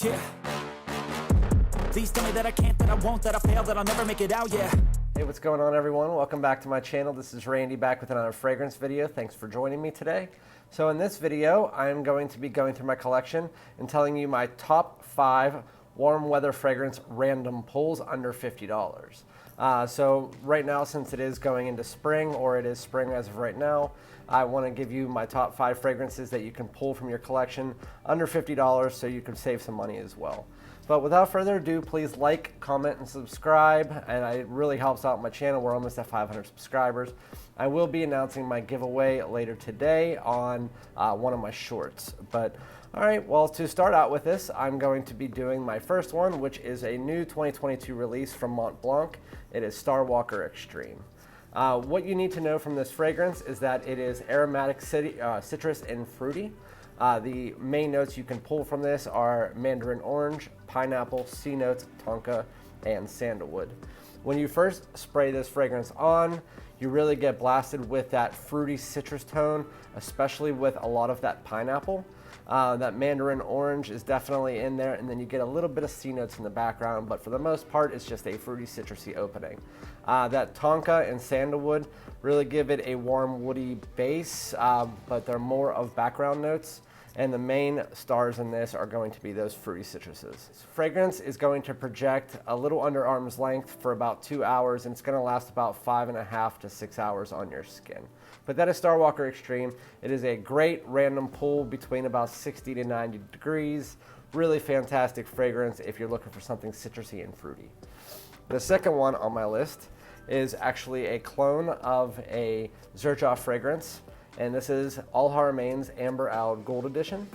Yeah. Please tell me that I can't, that I won't, that I fail, that I'll never make it out, yeah. Hey, what's going on, everyone? Welcome back to my channel. This is Randy back with another fragrance video. Thanks for joining me today. So in this video, I'm going to be going through my collection and telling you my top 5 warm weather fragrance random pulls under $50. So right now, since it is going into spring, or it is spring as of right now, I want to give you my top 5 fragrances that you can pull from your collection under $50 so you can save some money as well. But without further ado, please like, comment, and subscribe, and it really helps out my channel. We're almost at 500 subscribers. I will be announcing my giveaway later today on one of my shorts. But all right, well, to start out with this, I'm going to be doing my first one, which is a new 2022 release from Montblanc. It is Starwalker Extreme. What you need to know from this fragrance is that it is aromatic, citrus, and fruity. The main notes you can pull from this are mandarin orange, pineapple, C notes, tonka, and sandalwood. When you first spray this fragrance on, you really get blasted with that fruity citrus tone, especially with a lot of that pineapple. That mandarin orange is definitely in there, and then you get a little bit of C notes in the background, but for the most part, it's just a fruity, citrusy opening. That tonka and sandalwood really give it a warm, woody base, but they're more of background notes. And the main stars in this are going to be those fruity citruses. This fragrance is going to project a little under arm's length for about 2 hours, and it's going to last about 5.5 to 6 hours on your skin. But that is Starwalker Extreme. It is a great random pull between about 60 to 90 degrees. Really fantastic fragrance if you're looking for something citrusy and fruity. The second one on my list is actually a clone of a Xerjoff fragrance. And this is Haramain's Amber Oud Gold Edition.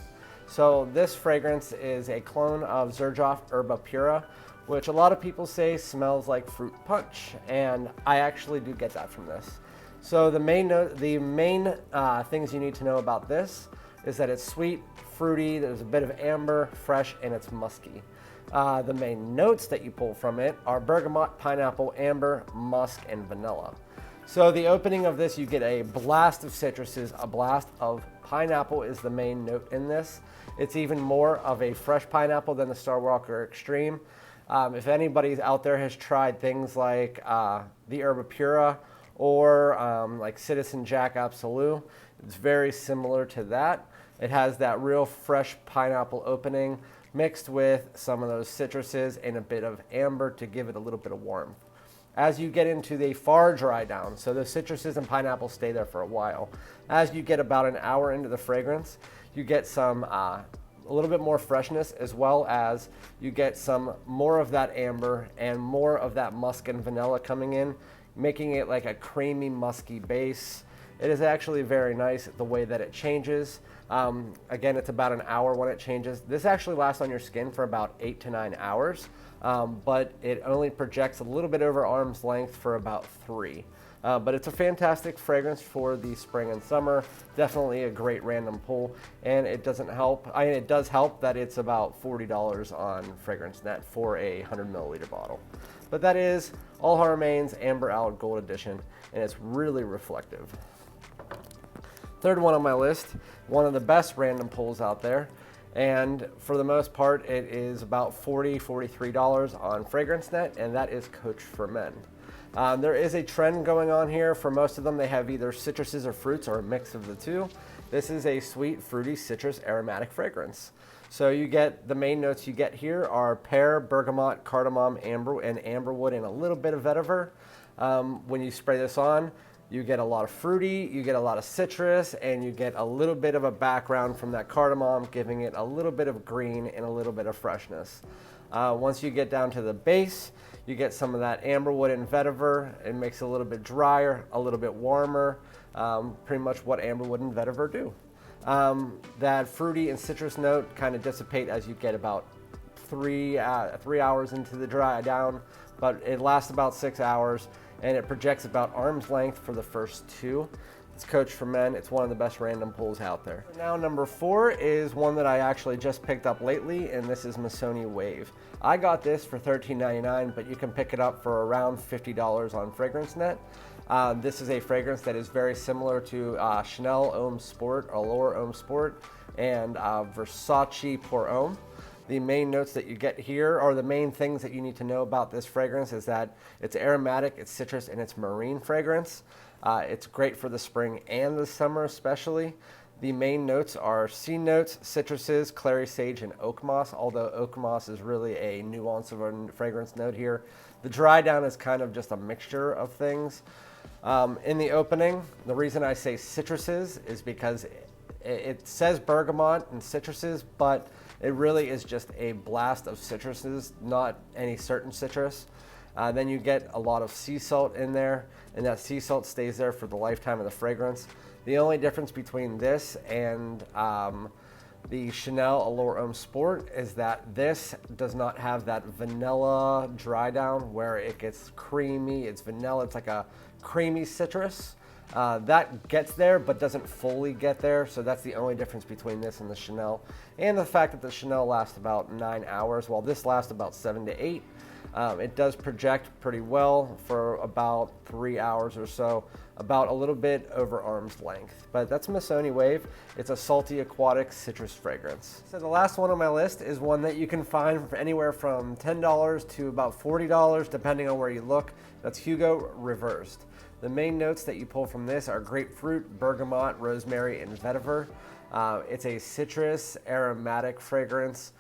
So this fragrance is a clone of Xerjoff Herba Pura, which a lot of people say smells like fruit punch, and I actually do get that from this. So the main things you need to know about this is that it's sweet, fruity, there's a bit of amber, fresh, and it's musky. The main notes that you pull from it are bergamot, pineapple, amber, musk, and vanilla. So the opening of this, you get a blast of citruses, a blast of pineapple is the main note in this. It's even more of a fresh pineapple than the Starwalker Extreme. If anybody out there has tried things like the Herba Pura or like Citizen Jack Absolute, it's very similar to that. It has that real fresh pineapple opening mixed with some of those citruses and a bit of amber to give it a little bit of warmth. As you get into the far dry down, so the citruses and pineapple stay there for a while. As you get about an hour into the fragrance, you get some a little bit more freshness, as well as you get some more of that amber and more of that musk and vanilla coming in, making it like a creamy, musky base. It is actually very nice the way that it changes. Again, it's about an hour when it changes. This actually lasts on your skin for about 8 to 9 hours. But it only projects a little bit over arm's length for about 3. But it's a fantastic fragrance for the spring and summer. Definitely a great random pull, and it doesn't help. It does help that it's about $40 on FragranceNet for a 100 milliliter bottle. But that is Haramain's Amber Oud Gold Edition, and it's really reflective. Third one on my list, one of the best random pulls out there. And for the most part, it is about $43 on FragranceNet, and that is Coach for Men. There is a trend going on here. For most of them, they have either citruses or fruits or a mix of the two. This is a sweet, fruity, citrus aromatic fragrance. So you get the main notes you get here are pear, bergamot, cardamom, amber, and amberwood, and a little bit of vetiver. When you spray this on, you get a lot of fruity, you get a lot of citrus, and you get a little bit of a background from that cardamom, giving it a little bit of green and a little bit of freshness. Once you get down to the base, you get some of that amberwood and vetiver. It makes it a little bit drier, a little bit warmer, pretty much what amberwood and vetiver do. That fruity and citrus note kind of dissipate as you get about 3 hours into the dry down, but it lasts about 6 hours. And it projects about arm's length for the first 2. It's Coach for Men. It's one of the best random pulls out there. Now number 4 is one that I actually just picked up lately, and this is Missoni Wave. I got this for $13.99, but you can pick it up for around $50 on FragranceNet. This is a fragrance that is very similar to Chanel Homme Sport, Allure Homme Sport, and Versace Pour Homme. The main notes that you get here, or the main things that you need to know about this fragrance, is that it's aromatic, it's citrus, and it's marine fragrance. It's great for the spring and the summer especially. The main notes are sea notes, citruses, clary sage, and oak moss, although oak moss is really a nuance of a fragrance note here. The dry down is kind of just a mixture of things. In the opening, the reason I say citruses is because it says bergamot and citruses, but it really is just a blast of citruses, not any certain citrus. Then you get a lot of sea salt in there, and that sea salt stays there for the lifetime of the fragrance. The only difference between this and the Chanel Allure Homme Sport is that this does not have that vanilla dry down where it gets creamy. It's vanilla, it's like a creamy citrus. That gets there but doesn't fully get there, so that's the only difference between this and the Chanel. And the fact that the Chanel lasts about 9 hours while this lasts about 7 to 8. It does project pretty well for about 3 hours or so, about a little bit over arm's length. But that's Missoni Wave. It's a salty aquatic citrus fragrance. So the last one on my list is one that you can find for anywhere from $10 to about $40 depending on where you look. That's Hugo Reversed. The main notes that you pull from this are grapefruit, bergamot, rosemary, and vetiver. It's a citrus aromatic fragrance.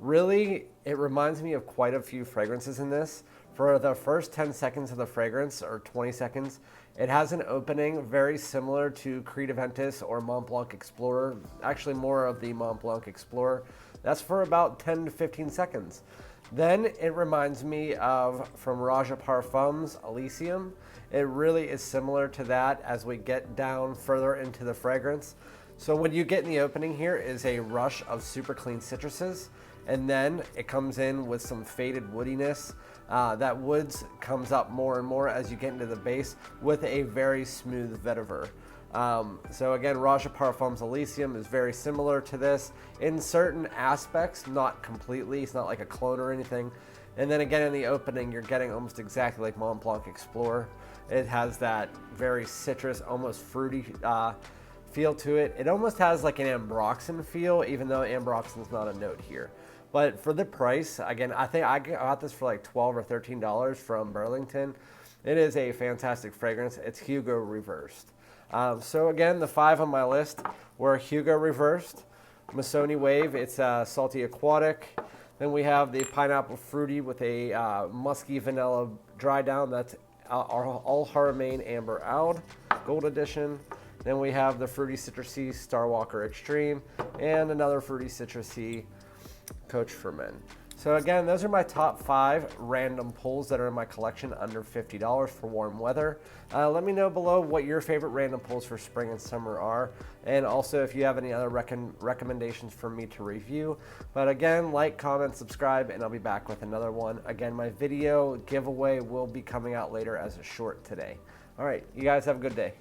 Really, it reminds me of quite a few fragrances in this. For the first 10 seconds of the fragrance, or 20 seconds, it has an opening very similar to Creed Aventus or Montblanc Explorer, actually more of the Montblanc Explorer. That's for about 10 to 15 seconds. Then it reminds me of, from Raja Parfums, Elysium. It really is similar to that as we get down further into the fragrance. So what you get in the opening here is a rush of super clean citruses, and then it comes in with some faded woodiness. That woods comes up more and more as you get into the base with a very smooth vetiver. So again, Raja Parfums Elysium is very similar to this in certain aspects, not completely. It's not like a clone or anything. And then again in the opening, you're getting almost exactly like Montblanc Explorer. It has that very citrus, almost fruity feel to it. It almost has like an ambroxan feel, even though ambroxan is not a note here. But for the price, again, I think I got this for like $12 or $13 from Burlington. It is a fantastic fragrance. It's Hugo Reversed. So again, the 5 on my list were Hugo Reversed, Missoni Wave, it's salty aquatic. Then we have the pineapple fruity with a musky vanilla dry down. That's all Haramain Amber Oud Gold Edition. Then we have the fruity citrusy Starwalker Extreme and another fruity citrusy Coach for Men. So again, those are my top 5 random pulls that are in my collection under $50 for warm weather. Let me know below what your favorite random pulls for spring and summer are, and also if you have any other recommendations for me to review. But again, like, comment, subscribe, and I'll be back with another one. Again, my video giveaway will be coming out later as a short today. All right, you guys have a good day.